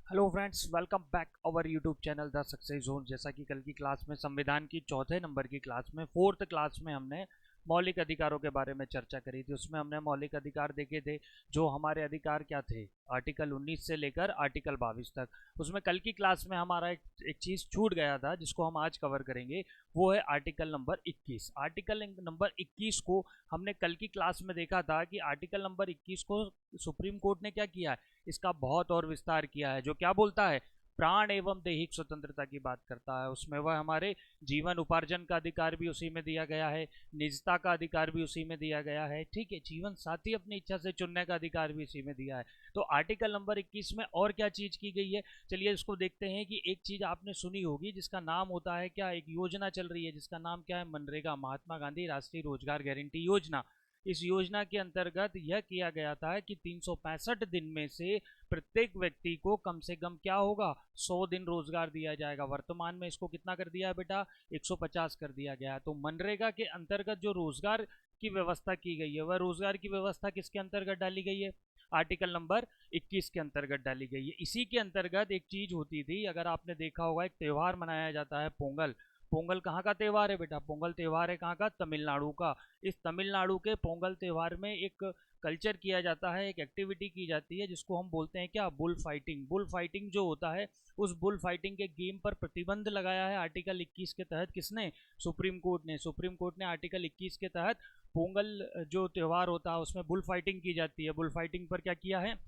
Hello friends, welcome back our YouTube channel the success zone. जैसा कि कल की क्लास में संविधान की चौथे नंबर की क्लास में फोर्थ क्लास में हमने मौलिक अधिकारों के बारे में चर्चा करी थी। उसमें हमने मौलिक अधिकार देखे थे। जो हमारे अधिकार क्या थे आर्टिकल 19 से लेकर आर्टिकल 22 तक। उसमें कल की क्लास में हमारा एक चीज़ छूट गया था जिसको हम आज कवर करेंगे। वो है आर्टिकल नंबर 21। आर्टिकल नंबर 21 को हमने कल की क्लास में देखा था कि आर्टिकल नंबर 21 को सुप्रीम कोर्ट ने क्या किया है, इसका बहुत और विस्तार किया है। जो क्या बोलता है, प्राण एवं दैहिक स्वतंत्रता की बात करता है। उसमें वह हमारे जीवन उपार्जन का अधिकार भी उसी में दिया गया है, निजता का अधिकार भी उसी में दिया गया है, ठीक है, जीवन साथी अपनी इच्छा से चुनने का अधिकार भी उसी में दिया है। तो आर्टिकल नंबर 21 में और क्या चीज की गई है, चलिए इसको देखते हैं। कि एक चीज आपने सुनी होगी जिसका नाम होता है क्या, एक योजना चल रही है जिसका नाम क्या है, मनरेगा, महात्मा गांधी राष्ट्रीय रोजगार गारंटी योजना। इस योजना के अंतर्गत यह किया गया था कि 365 दिन में से प्रत्येक व्यक्ति को कम से कम क्या होगा, 100 दिन रोजगार दिया जाएगा। वर्तमान में इसको कितना कर दिया है बेटा, 150 कर दिया गया है। तो मनरेगा के अंतर्गत जो रोजगार की व्यवस्था की गई है, वह रोजगार की व्यवस्था किसके अंतर्गत डाली गई है, आर्टिकल नंबर 21 के अंतर्गत डाली गई है। इसी के अंतर्गत एक चीज होती थी, अगर आपने देखा होगा, एक त्यौहार मनाया जाता है पोंगल। पोंगल कहाँ का त्यौहार है बेटा, पोंगल त्यौहार है कहाँ का, तमिलनाडु का। इस तमिलनाडु के पोंगल त्यौहार में एक कल्चर किया जाता है, एक एक्टिविटी की जाती है जिसको हम बोलते हैं क्या, बुल फाइटिंग। बुल फाइटिंग जो होता है, उस बुल फाइटिंग के गेम पर प्रतिबंध लगाया है आर्टिकल 21 के तहत। किसने, सुप्रीम कोर्ट ने। सुप्रीम कोर्ट ने आर्टिकल 21 के तहत पोंगल जो त्यौहार होता है उसमें बुल फाइटिंग की जाती है, बुल फाइटिंग पर क्या किया है,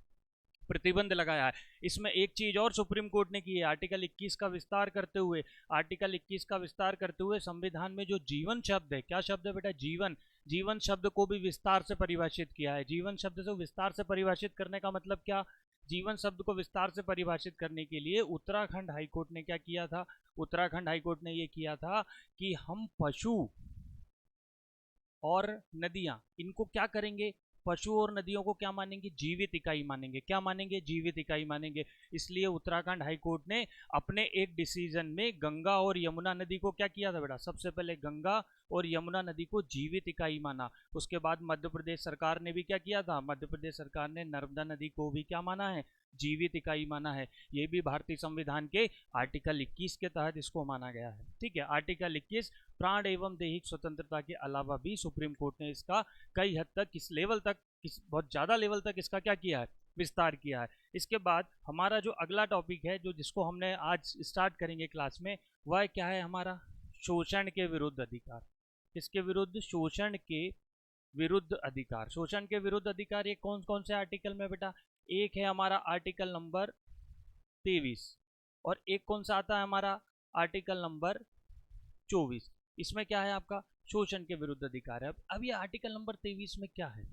प्रतिबंध लगाया है। इसमें एक चीज और सुप्रीम कोर्ट ने की है, आर्टिकल 21 का विस्तार करते हुए, आर्टिकल 21 का विस्तार करते हुए संविधान में जो जीवन शब्द है, क्या शब्द है बेटा, जीवन। जीवन शब्द को भी विस्तार से परिभाषित किया है। जीवन शब्द से विस्तार से परिभाषित करने का मतलब क्या, जीवन शब्द को विस्तार से परिभाषित करने के लिए उत्तराखंड हाईकोर्ट ने क्या किया था, उत्तराखंड हाईकोर्ट ने यह किया था कि हम पशु और नदियां, इनको क्या करेंगे, पशु और नदियों को क्या मानेंगे, जीवित इकाई मानेंगे। क्या मानेंगे, जीवित इकाई मानेंगे। इसलिए उत्तराखंड हाईकोर्ट ने अपने एक डिसीजन में गंगा और यमुना नदी को क्या किया था बेटा, सबसे पहले गंगा और यमुना नदी को जीवित इकाई माना। उसके बाद मध्य प्रदेश सरकार ने भी क्या किया था, मध्य प्रदेश सरकार ने नर्मदा नदी को भी क्या माना है, जीवित इकाई माना है। ये भी भारतीय संविधान के आर्टिकल 21 के तहत इसको माना गया है, ठीक है। आर्टिकल 21 प्राण एवं दैहिक स्वतंत्रता के अलावा भी सुप्रीम कोर्ट ने इसका कई हद तक, किस लेवल तक, किस बहुत ज्यादा लेवल तक इसका क्या किया है, विस्तार किया है। इसके बाद हमारा जो अगला टॉपिक है, जो जिसको हमने आज स्टार्ट करेंगे क्लास में, वह क्या है हमारा, शोषण के विरुद्ध अधिकार। किसके विरुद्ध, शोषण के विरुद्ध अधिकार। शोषण के विरुद्ध अधिकार ये कौन कौन से आर्टिकल में बेटा, एक है हमारा आर्टिकल नंबर 23, और एक कौन सा आता है हमारा, आर्टिकल नंबर 24। इसमें क्या है आपका, शोषण के विरुद्ध अधिकार है। अब ये आर्टिकल नंबर 23 में क्या है,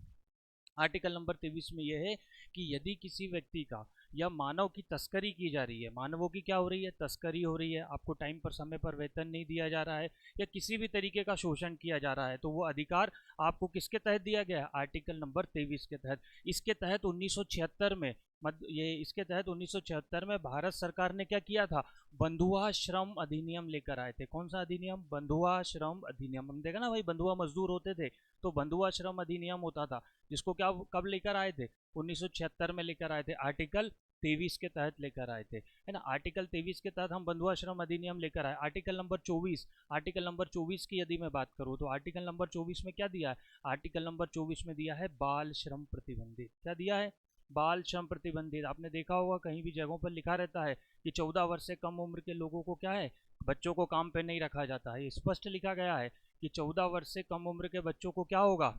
आर्टिकल नंबर 23 में यह है कि यदि किसी व्यक्ति का या मानव की तस्करी की जा रही है, मानवों की क्या हो रही है, तस्करी हो रही है, आपको टाइम पर समय पर वेतन नहीं दिया जा रहा है, या किसी भी तरीके का शोषण किया जा रहा है, तो वो अधिकार आपको किसके तहत दिया गया है, आर्टिकल नंबर 23 के तहत। इसके तहत 1976 में ये इसके तहत 1976 में भारत सरकार ने क्या किया था, बंधुआ श्रम अधिनियम लेकर आए थे। कौन सा अधिनियम, बंधुआ श्रम अधिनियम। हम देखा ना भाई, बंधुआ मजदूर होते थे, तो बंधुआ श्रम अधिनियम होता था, जिसको क्या, कब लेकर आए थे, 1976 में लेकर आए थे, आर्टिकल 23 के तहत लेकर आए थे, है ना। आर्टिकल 23 के तहत हम बंधुआ श्रम अधिनियम लेकर आए। आर्टिकल नंबर 24, आर्टिकल नंबर 24 की यदि मैं बात करूँ तो आर्टिकल नंबर 24 में क्या दिया है, आर्टिकल नंबर 24 में दिया है बाल श्रम प्रतिबंधित। क्या दिया है, बाल श्रम प्रतिबंधित। आपने देखा होगा कहीं भी जगहों पर लिखा रहता है कि 14 वर्ष से कम उम्र के लोगों को क्या है, बच्चों को काम पे नहीं रखा जाता है। स्पष्ट लिखा गया है कि 14 वर्ष से कम उम्र के बच्चों को क्या होगा,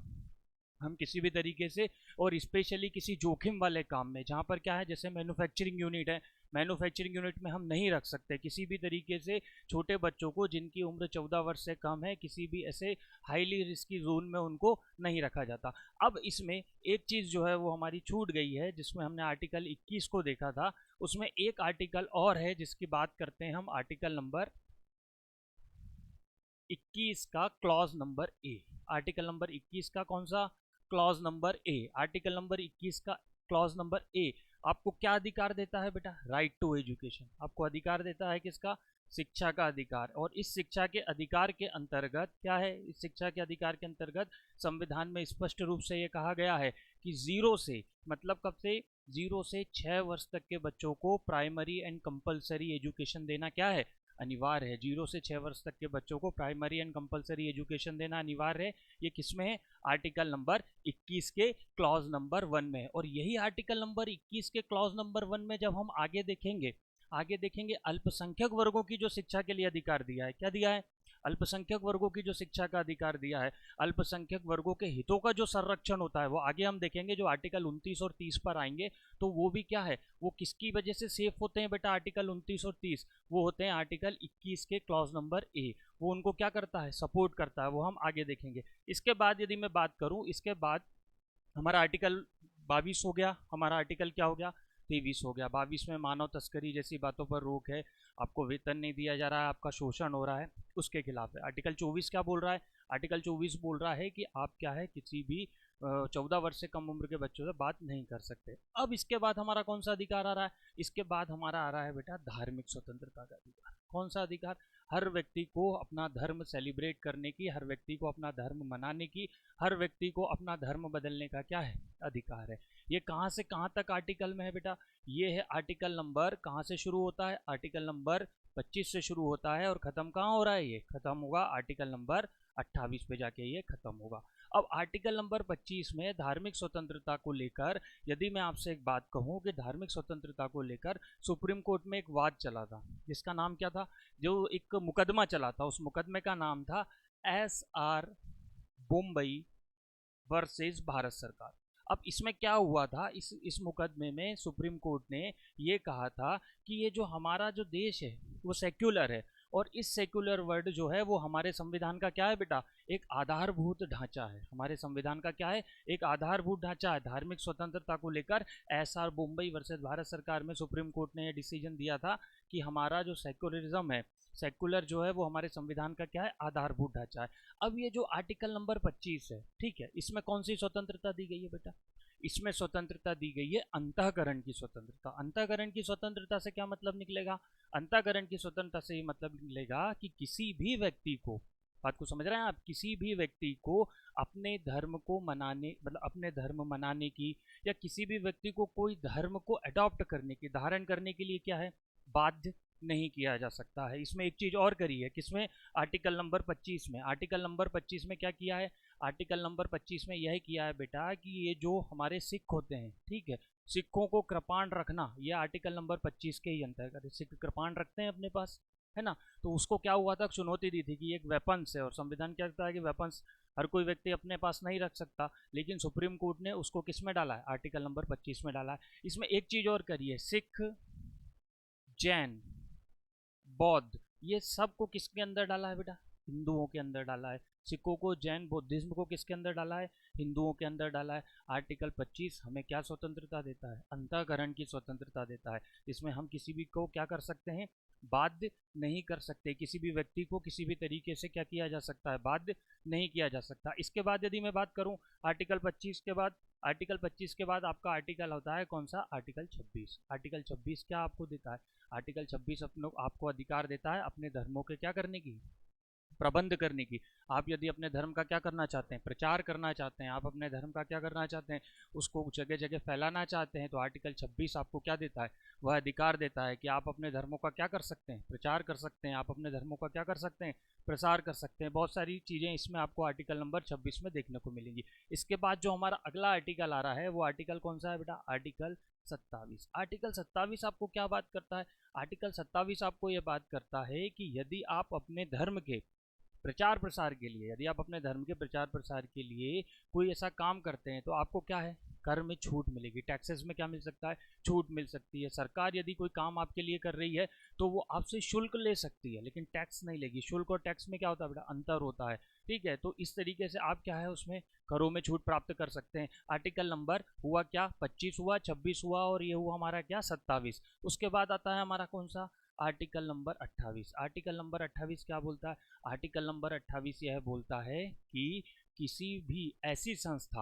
हम किसी भी तरीके से, और स्पेशली किसी जोखिम वाले काम में, जहाँ पर क्या है, जैसे मैन्युफैक्चरिंग यूनिट है, मैन्युफैक्चरिंग यूनिट में हम नहीं रख सकते किसी भी तरीके से छोटे बच्चों को जिनकी उम्र 14 वर्ष से कम है, किसी भी ऐसे हाईली रिस्की जोन में उनको नहीं रखा जाता। अब इसमें एक चीज़ जो है वो हमारी छूट गई है, जिसमें हमने आर्टिकल 21 को देखा था, उसमें एक आर्टिकल और है जिसकी बात करते हैं हम, आर्टिकल नंबर 21 का clause number A. Article number 21 का कौन सा, clause number A. Article number 21 का क्लॉज नंबर ए आपको क्या अधिकार देता है बेटा, राइट टू एजुकेशन। आपको अधिकार देता है किसका, शिक्षा का अधिकार। और इस शिक्षा के अधिकार के अंतर्गत क्या है, इस शिक्षा के अधिकार के अंतर्गत संविधान में स्पष्ट रूप से ये कहा गया है कि जीरो से, मतलब कब से, 0 से 6 वर्ष तक के बच्चों को प्राइमरी एंड कंपलसरी एजुकेशन देना क्या है, अनिवार्य है। 0 से 6 वर्ष तक के बच्चों को प्राइमरी एंड कंपलसरी एजुकेशन देना अनिवार्य है। ये किसमें है, आर्टिकल नंबर 21 के क्लॉज नंबर 1 में है। और यही आर्टिकल नंबर 21 के क्लॉज नंबर 1 में जब हम आगे देखेंगे अल्पसंख्यक वर्गों की जो शिक्षा के लिए अधिकार दिया है, क्या दिया है, अल्पसंख्यक वर्गों की जो शिक्षा का अधिकार दिया है, अल्पसंख्यक वर्गों के हितों का जो संरक्षण होता है, वो आगे हम देखेंगे। जो आर्टिकल 29 और 30 पर आएंगे तो वो भी क्या है, वो किसकी वजह से सेफ होते हैं बेटा, आर्टिकल 29 और 30 वो होते हैं आर्टिकल 21 के क्लॉज नंबर ए। वो उनको क्या करता है, सपोर्ट करता है, वो हम आगे देखेंगे। इसके बाद यदि मैं बात करूं, इसके बाद हमारा आर्टिकल 22 हो गया, हमारा आर्टिकल क्या हो गया, 23 हो गया। 22 में मानव तस्करी जैसी बातों पर रोक है, आपको वेतन नहीं दिया जा रहा है, आपका शोषण हो रहा है, उसके खिलाफ है। आर्टिकल 24 क्या बोल रहा है, आर्टिकल 24 बोल रहा है कि आप क्या है, किसी भी 14 वर्ष से कम उम्र के बच्चों से बात नहीं कर सकते। अब इसके बाद हमारा कौन सा अधिकार आ रहा है, इसके बाद हमारा आ रहा है बेटा धार्मिक स्वतंत्रता का अधिकार। कौन सा अधिकार, हर व्यक्ति को अपना धर्म सेलिब्रेट करने की, हर व्यक्ति को अपना धर्म मनाने की, हर व्यक्ति को अपना धर्म बदलने का क्या है, अधिकार है। ये कहाँ से कहाँ तक आर्टिकल में है बेटा, ये है आर्टिकल नंबर, कहाँ से शुरू होता है, आर्टिकल नंबर 25 से शुरू होता है और खत्म कहाँ हो रहा है, ये खत्म होगा आर्टिकल नंबर 28 पे जाके ये खत्म होगा। अब आर्टिकल नंबर 25 में धार्मिक स्वतंत्रता को लेकर यदि मैं आपसे एक बात कहूं कि धार्मिक स्वतंत्रता को लेकर सुप्रीम कोर्ट में एक वाद चला था, जिसका नाम क्या था, जो एक मुकदमा चला था, उस मुकदमे का नाम था SR मुंबई वर्सेस भारत सरकार। अब इसमें क्या हुआ था, इस मुकदमे में सुप्रीम कोर्ट ने ये कहा था कि ये जो हमारा जो देश है वो सेक्युलर है, और इस सेक्युलर वर्ड जो है वो हमारे संविधान का क्या है बेटा, एक आधारभूत ढांचा है। हमारे संविधान का क्या है, एक आधारभूत ढांचा है। धार्मिक स्वतंत्रता को लेकर SR मुंबई वर्सेस भारत सरकार में सुप्रीम कोर्ट ने यह डिसीजन दिया था कि हमारा जो सेक्युलरिज्म है, सेक्युलर जो है वो हमारे संविधान का क्या है, आधारभूत ढांचा है। अब ये जो आर्टिकल नंबर 25 है, ठीक है, इसमें कौन सी स्वतंत्रता दी गई है बेटा, इसमें स्वतंत्रता दी गई है अंतःकरण की स्वतंत्रता। अंतःकरण की स्वतंत्रता से क्या मतलब निकलेगा, अंतःकरण की स्वतंत्रता से ये मतलब निकलेगा कि किसी भी व्यक्ति को, बात को समझ रहे हैं आप, किसी भी व्यक्ति को अपने धर्म को मनाने, मतलब अपने धर्म मनाने की, या किसी भी व्यक्ति को कोई धर्म को अडॉप्ट करने की, धारण करने के लिए क्या है, बाध्य नहीं किया जा सकता है। इसमें एक चीज और करी है, किसमें, आर्टिकल नंबर 25 में। आर्टिकल नंबर 25 में क्या किया है, आर्टिकल नंबर 25 में यह किया है बेटा कि ये जो हमारे सिख होते हैं, ठीक है, सिखों को कृपाण रखना, ये आर्टिकल नंबर 25 के ही अंतर्गत। सिख कृपाण रखते हैं अपने पास, है ना, तो उसको क्या हुआ था, चुनौती दी थी कि ये एक वेपन्स है, और संविधान क्या कहता है कि वेपन्स हर कोई व्यक्ति अपने पास नहीं रख सकता। लेकिन सुप्रीम कोर्ट ने उसको किस में डाला है, आर्टिकल नंबर 25 में डाला है। इसमें एक चीज और करी है, सिख, जैन, बौद्ध, ये सब को किसके अंदर डाला है बेटा, हिंदुओं के अंदर डाला है। सिखों को, जैन, बौद्धिज्म को किसके अंदर डाला है, हिंदुओं के अंदर डाला है। आर्टिकल 25 हमें क्या स्वतंत्रता देता है, अंतःकरण की स्वतंत्रता देता है। इसमें हम किसी भी को क्या कर सकते हैं, बाध्य नहीं कर सकते, किसी भी व्यक्ति को किसी भी तरीके से क्या किया जा सकता है, बाध्य नहीं किया जा सकता। इसके बाद यदि मैं बात करूं आर्टिकल 25 के बाद, आर्टिकल 25 के बाद आपका आर्टिकल होता है कौन सा, आर्टिकल 26। आर्टिकल 26 क्या आपको देता है, आर्टिकल 26 अपने आपको अधिकार देता है अपने धर्मों के क्या करने की, प्रबंध करने की। आप यदि अपने धर्म का क्या करना चाहते हैं, प्रचार करना चाहते हैं, आप अपने धर्म का क्या करना चाहते हैं, उसको जगह जगह फैलाना चाहते हैं, तो आर्टिकल 26 आपको क्या देता है, वह अधिकार देता है कि आप अपने धर्मों का क्या कर सकते हैं, प्रचार कर सकते हैं, आप अपने धर्मों का क्या कर सकते हैं, प्रसार कर सकते हैं। बहुत सारी चीज़ें इसमें आपको आर्टिकल नंबर 26 में देखने को मिलेंगी। इसके बाद जो हमारा अगला आर्टिकल आ रहा है वो आर्टिकल कौन सा है बेटा, आर्टिकल 27। आर्टिकल 27 आपको क्या बात करता है, आर्टिकल 27 आपको यह बात करता है कि यदि आप अपने धर्म के प्रचार प्रसार के लिए, यदि आप अपने धर्म के प्रचार प्रसार के लिए कोई ऐसा काम करते हैं तो आपको क्या है, कर में छूट मिलेगी, टैक्सेस में क्या मिल सकता है, छूट मिल सकती है। सरकार यदि कोई काम आपके लिए कर रही है तो वो आपसे शुल्क ले सकती है, लेकिन टैक्स नहीं लेगी। शुल्क और टैक्स में क्या होता है बेटा, अंतर होता है, ठीक है। तो इस तरीके से आप क्या है उसमें करों में छूट प्राप्त कर सकते हैं। आर्टिकल नंबर हुआ क्या, 25 हुआ, 26 हुआ, और ये हुआ हमारा क्या, 27। उसके बाद आता है हमारा कौन सा, आर्टिकल नंबर 28। आर्टिकल नंबर 28 क्या बोलता है, आर्टिकल नंबर 28 यह बोलता है कि किसी भी ऐसी संस्था,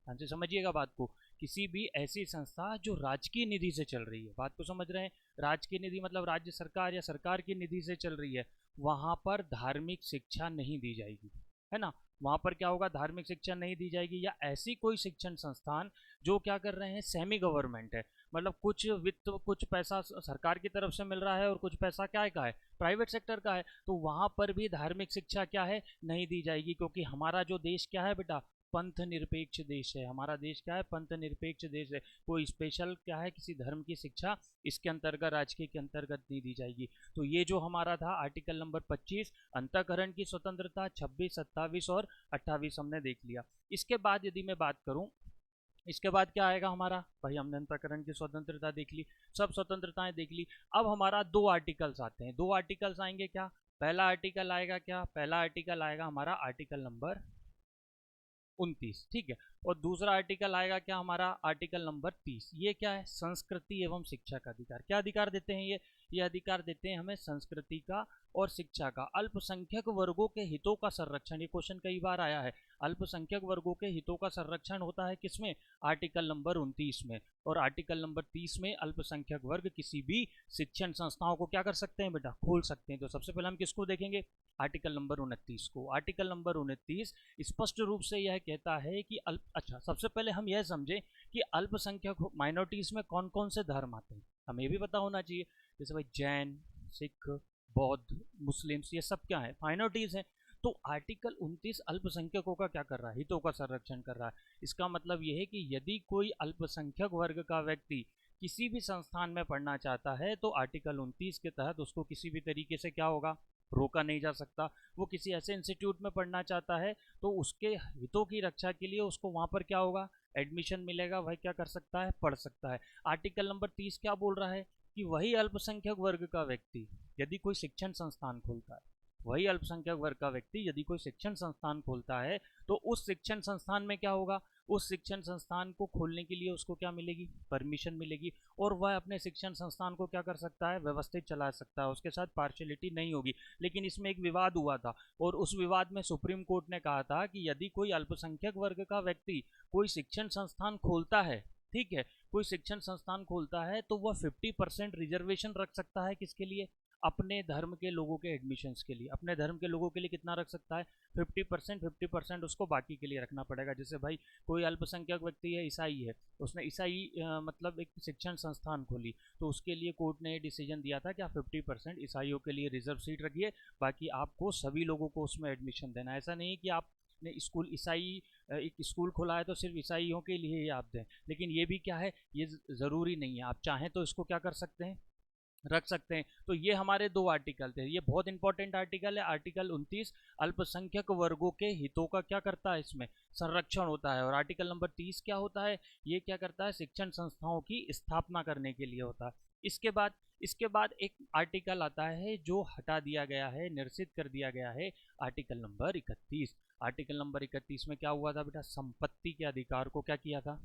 हाँ जी समझिएगा बात को, किसी भी ऐसी संस्था जो राजकीय निधि से चल रही है, बात को समझ रहे हैं, राजकीय निधि मतलब राज्य सरकार या सरकार की निधि से चल रही है, वहां पर धार्मिक शिक्षा नहीं दी जाएगी, है ना। वहां पर क्या होगा, धार्मिक शिक्षा नहीं दी जाएगी, या ऐसी कोई शिक्षण संस्थान जो क्या कर रहे हैं, सेमी गवर्नमेंट है, मतलब कुछ वित्त कुछ पैसा सरकार की तरफ से मिल रहा है और कुछ पैसा क्या है का है, प्राइवेट सेक्टर का है। तो वहाँ पर भी धार्मिक शिक्षा क्या है, नहीं दी जाएगी, क्योंकि हमारा जो देश क्या है बेटा, पंथ निरपेक्ष देश है। हमारा देश क्या है, पंथ निरपेक्ष देश है। कोई स्पेशल क्या है, किसी धर्म की शिक्षा इसके अंतर्गत, राजकीय के अंतर्गत नहीं दी जाएगी। तो ये जो हमारा था आर्टिकल नंबर 25, अंतःकरण की स्वतंत्रता, 26, 27 और 28 हमने देख लिया। इसके बाद यदि मैं बात करूं, इसके बाद क्या आएगा हमारा, भाई हमने अंतःकरण की स्वतंत्रता देख ली, सब स्वतंत्रताएं देख ली। अब हमारा दो आर्टिकल्स आते हैं, दो आर्टिकल्स आएंगे क्या, पहला आर्टिकल आएगा क्या, पहला आर्टिकल आएगा हमारा आर्टिकल नंबर 29, ठीक है। और दूसरा आर्टिकल आएगा क्या हमारा, आर्टिकल नंबर 30। ये क्या है, संस्कृति एवं शिक्षा का अधिकार। क्या अधिकार देते हैं ये अधिकार देते हैं हमें संस्कृति का और शिक्षा का। अल्पसंख्यक वर्गों के हितों का संरक्षण, ये क्वेश्चन कई बार आया है। अल्पसंख्यक वर्गों के हितों का संरक्षण होता है किसमें, आर्टिकल नंबर 29 में। और आर्टिकल नंबर 30 में अल्पसंख्यक वर्ग किसी भी शिक्षण संस्थाओं को क्या कर सकते हैं बेटा, खोल सकते हैं। तो सबसे पहले हम किसको देखेंगे, आर्टिकल नंबर 29 को। आर्टिकल नंबर 29 स्पष्ट रूप से यह कहता है कि अच्छा सबसे पहले हम यह समझें कि अल्पसंख्यक माइनॉरिटीज में कौन कौन से धर्म आते हैं, हमें ये भी पता होना चाहिए। जैसे भाई जैन, सिख, बौद्ध, मुस्लिम्स, ये सब क्या है, माइनॉरिटीज हैं। तो आर्टिकल 29 अल्पसंख्यकों का क्या कर रहा है, हितों का संरक्षण कर रहा है। इसका मतलब यह है कि यदि कोई अल्पसंख्यक वर्ग का व्यक्ति किसी भी संस्थान में पढ़ना चाहता है तो आर्टिकल 29 के तहत उसको किसी भी तरीके से क्या होगा, रोका नहीं जा सकता। वो किसी ऐसे इंस्टीट्यूट में पढ़ना चाहता है तो उसके हितों की रक्षा के लिए उसको वहां पर क्या होगा, एडमिशन मिलेगा, वह क्या कर सकता है, पढ़ सकता है। आर्टिकल नंबर 30 क्या बोल रहा है कि वही अल्पसंख्यक वर्ग का व्यक्ति यदि कोई शिक्षण संस्थान खोलता है, वही अल्पसंख्यक वर्ग का व्यक्ति यदि कोई शिक्षण संस्थान खोलता है तो उस शिक्षण संस्थान में क्या होगा, उस शिक्षण संस्थान को खोलने के लिए उसको क्या मिलेगी, परमिशन मिलेगी। और वह अपने शिक्षण संस्थान को क्या कर सकता है, व्यवस्थित चला सकता है, उसके साथ पार्शियलिटी नहीं होगी। लेकिन इसमें एक विवाद हुआ था और उस विवाद में सुप्रीम कोर्ट ने कहा था कि यदि कोई अल्पसंख्यक वर्ग का व्यक्ति कोई शिक्षण संस्थान खोलता है, ठीक है, कोई शिक्षण संस्थान खोलता है तो वह 50% रिजर्वेशन रख सकता है, किसके लिए, अपने धर्म के लोगों के एडमिशन्स के लिए। अपने धर्म के लोगों के लिए कितना रख सकता है, 50%। 50% उसको बाकी के लिए रखना पड़ेगा। जैसे भाई कोई अल्पसंख्यक व्यक्ति है, ईसाई है, उसने ईसाई मतलब एक शिक्षण संस्थान खोली, तो उसके लिए कोर्ट ने डिसीजन दिया था कि आप 50% ईसाइयों के लिए रिजर्व सीट रखिए, बाकी आपको सभी लोगों को उसमें एडमिशन देना। ऐसा नहीं कि आप ने स्कूल ईसाई एक स्कूल खोला है तो सिर्फ ईसाइयों के लिए ही आप दें, लेकिन ये भी क्या है, ये ज़रूरी नहीं है, आप चाहें तो इसको क्या कर सकते हैं, रख सकते हैं। तो ये हमारे दो आर्टिकल थे, ये बहुत इंपॉर्टेंट आर्टिकल है। आर्टिकल 29 अल्पसंख्यक वर्गों के हितों का क्या करता है, इसमें संरक्षण होता है। और आर्टिकल नंबर 30 क्या होता है, ये क्या करता है, शिक्षण संस्थाओं की स्थापना करने के लिए होता है। इसके बाद एक आर्टिकल आता है जो हटा दिया गया है, निरसित कर दिया गया है, आर्टिकल नंबर 31। आर्टिकल नंबर 31 में क्या हुआ था बेटा, संपत्ति के अधिकार को क्या किया था,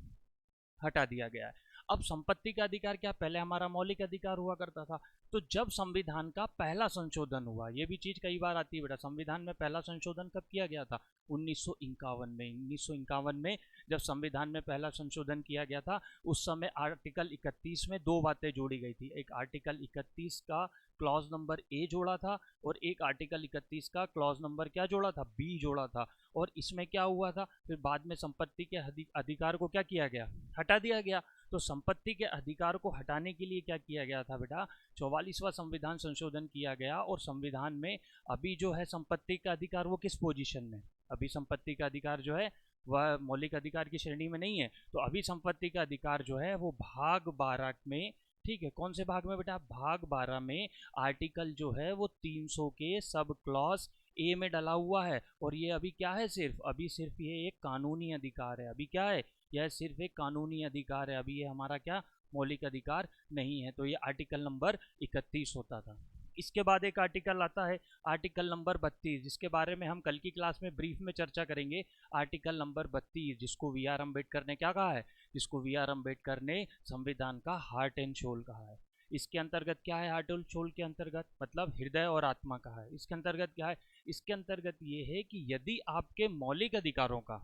हटा दिया गया है। अब संपत्ति का अधिकार क्या, पहले हमारा मौलिक अधिकार हुआ करता था। तो जब संविधान का पहला संशोधन हुआ, ये भी चीज कई बार आती है बेटा, संविधान में पहला संशोधन कब किया गया था, 1951 में। 1951 में जब संविधान में पहला संशोधन किया गया था, उस समय आर्टिकल 31 में दो बातें जोड़ी गई थी। एक आर्टिकल 31 का क्लॉज नंबर ए जोड़ा था और एक आर्टिकल 31 का क्लॉज नंबर क्या जोड़ा था, बी जोड़ा था। और इसमें क्या हुआ था, फिर बाद में संपत्ति के अधिकार को क्या किया गया, हटा दिया गया। तो संपत्ति के अधिकार को हटाने के लिए क्या किया गया था बेटा, 44वां संविधान संशोधन किया गया। और संविधान में अभी जो है संपत्ति का अधिकार वो किस पोजीशन में, अभी संपत्ति का अधिकार जो है वह मौलिक अधिकार की श्रेणी में नहीं है। तो अभी संपत्ति का अधिकार जो है वो भाग 12 में, ठीक है, कौन से भाग में बेटा, भाग 12 में आर्टिकल जो है वो 300 के सब क्लॉज ए में डला हुआ है। और ये अभी क्या है, अभी सिर्फ ये एक कानूनी अधिकार है। अभी क्या है, यह सिर्फ एक कानूनी अधिकार है, अभी ये हमारा क्या मौलिक अधिकार नहीं है। तो ये आर्टिकल नंबर 31 होता था। इसके बाद एक आर्टिकल आता है आर्टिकल नंबर 32, जिसके बारे में हम कल की क्लास में ब्रीफ में चर्चा करेंगे। आर्टिकल नंबर 32 जिसको वी आर अम्बेडकर ने क्या कहा है, जिसको वी आर अम्बेडकर ने संविधान का हार्ट एंड सोल कहा है। इसके अंतर्गत क्या है, हार्ट एंड सोल के अंतर्गत मतलब हृदय और आत्मा कहा है। इसके अंतर्गत क्या है, इसके अंतर्गत ये है कि यदि आपके मौलिक अधिकारों का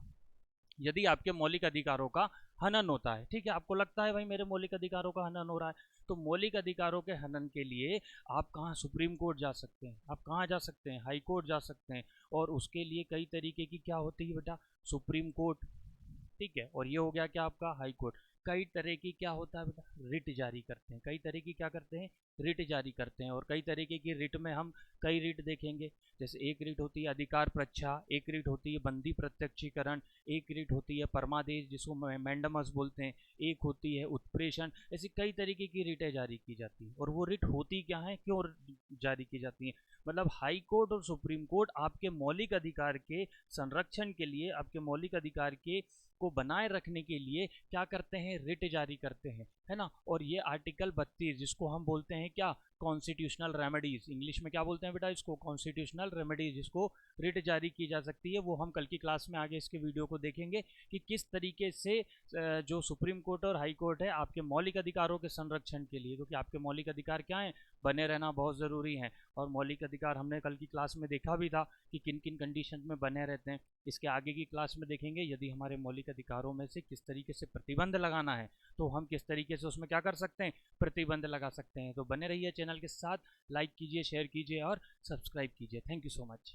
हनन होता है, ठीक है, आपको लगता है भाई मेरे मौलिक अधिकारों का हनन हो रहा है, तो मौलिक अधिकारों के हनन के लिए आप कहाँ, सुप्रीम कोर्ट जा सकते हैं, आप कहाँ जा सकते हैं, हाई कोर्ट जा सकते हैं। और उसके लिए कई तरीके की क्या होती है बेटा, सुप्रीम कोर्ट, ठीक है। और ये हो गया क्या आपका हाई कोर्ट। कई तरह की क्या होता है बेटा, रिट जारी करते हैं, कई तरह की क्या करते हैं, रिट जारी करते हैं। और कई तरीके की रिट में हम कई रिट देखेंगे। जैसे एक रिट होती है अधिकार प्रच्छा, एक रिट होती है बंदी प्रत्यक्षीकरण, एक रिट होती है परमादेश जिसको मैंडमस बोलते हैं, एक होती है उत्प्रेषण। ऐसी कई तरीके की रिटें जारी की जाती है। और वो रिट होती क्या है, क्यों जारी की जाती है, मतलब हाई कोर्ट और सुप्रीम कोर्ट आपके मौलिक अधिकार के संरक्षण के लिए, आपके मौलिक अधिकार के को बनाए रखने के लिए क्या करते हैं, रिट जारी करते हैं, है ना। और ये आर्टिकल 32 जिसको हम बोलते हैं क्या, कॉन्स्टिट्यूशनल रेमेडीज, इंग्लिश में क्या बोलते हैं बेटा इसको, कॉन्स्टिट्यूशनल रेमेडीज, जिसको रिट जारी की जा सकती है। वो हम कल की क्लास में आगे इसके वीडियो को देखेंगे कि किस तरीके से जो सुप्रीम कोर्ट और हाई कोर्ट है आपके मौलिक अधिकारों के संरक्षण के लिए, क्योंकि आपके मौलिक अधिकार क्या है, बने रहना बहुत ज़रूरी है। और मौलिक अधिकार हमने कल की क्लास में देखा भी था कि किन किन कंडीशन में बने रहते हैं। इसके आगे की क्लास में देखेंगे यदि हमारे मौलिक अधिकारों में से किस तरीके से प्रतिबंध लगाना है तो हम किस तरीके से उसमें क्या कर सकते हैं, प्रतिबंध लगा सकते हैं। तो बने रहिए चैनल के साथ, लाइक कीजिए, शेयर कीजिए और सब्सक्राइब कीजिए। Thank you so much.